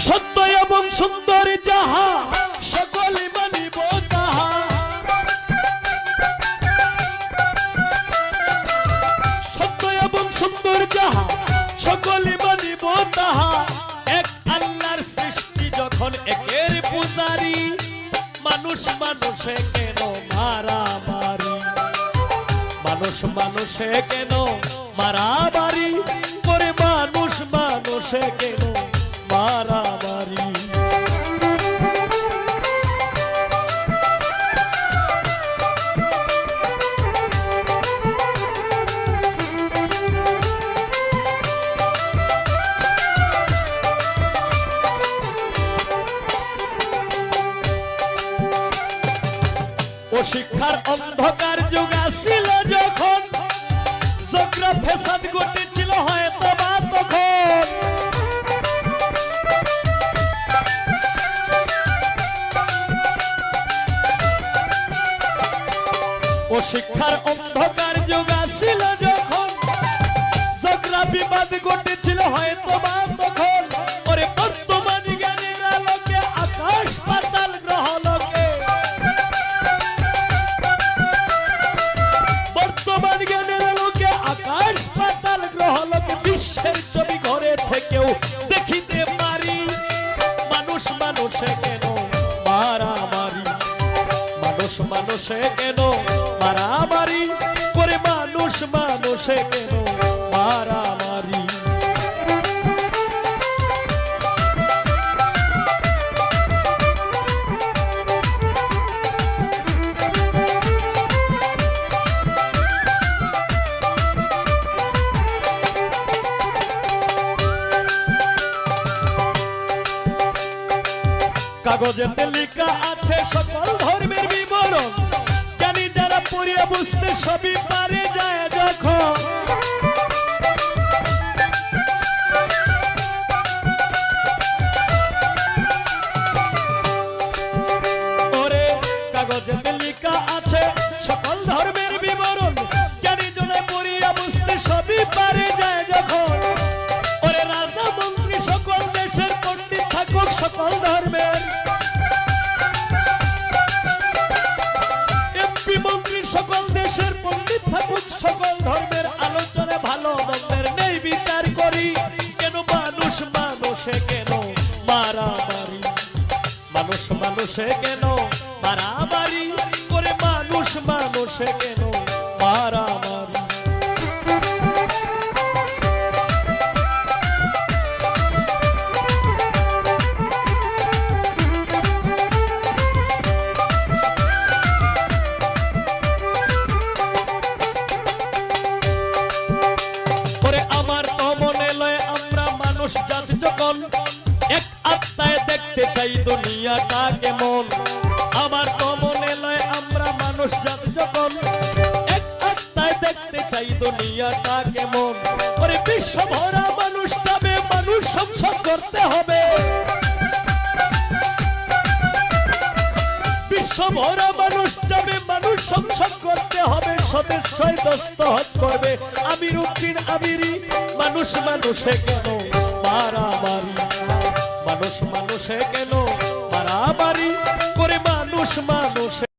সত্য এবং সুন্দর যাহা সকলে মানিব তাহা, সত্য এবং সুন্দর যাহা সকলে মানিব তাহা। এক আল্লাহর সৃষ্টি যখন একের পূজারি, মানুষ মানুষে কেন মারামারি, মানুষ মানুষে কেন মারামারি করে, মানুষ মানুষে কেন মারামারি। ও শিক্ষার অন্ধকার যুগ আসিল যখন, জগরা ফেসাদ ঘটেছিল হয়তো বা তখন। ও শিক্ষার অন্ধকার যুগ আসিল যখন, জগরা বিবাদ ঘটেছিল হয়তো বা তখন। ওরে বর্তমান জ্ঞানের আলোকে আকাশ পাতাল গ্রহ লোকে, বর্তমান জ্ঞানের আলোকে আকাশ পাতাল গ্রহ লোকে বিশ্বের ছবি ঘরে থেকেও দেখিতে পারি। মানুষ মানুষে কেন মারামারি, মানুষ মানুষে কেন মারামারি করে, মানুষ মানুষে কেন মারামারি। কাগজেতে লেখা আছে সকল ধর্মের বিবরণ, জানি যারা পড়িয়া বুঝতে সবই পারে যায় যখন। ওরে কাগজেতে লেখা আছে সকল ধর্মের বিবরণ, জানি যারা পড়িয়া বুঝতে সবই পারে যায় যখন। ওরে রাজা মন্ত্রী সকল দেশের পণ্ডিত থাকুক সকল ধর্মের, মন্ত্রী সকল দেশের পণ্ডিত থাকুক সকল ধর্মের, আলোচনা ভালো মন্দের নেই বিচার করি। কেন মানুষ মানুষে কেন মারামারি, মানুষ মানুষে কেন মারামারি করে, মানুষ মানুষে কেন মারামারি। এক আত্মায় দেখতে চাই দুনিয়াটা কেমন, আমার তো মনে লয় আমরা মানুষ জাত যখন এক আত্মায় দেখতে চাই দুনিয়াটা কেমন। ওরে বিশ্ব ভরা মানুষ যাবে, মানুষ সংসার করতে হবে, বিশ্ব ভরা মানুষ যাবে, মানুষ সংসার করতে হবে। সদস্যই দস্তখত করবে আমির উদ্দিন আমিরি, মানুষ মানুষে কেন মারামারি, মানুষ মানুষে কেন মারামারি করে, মানুষ মানুষ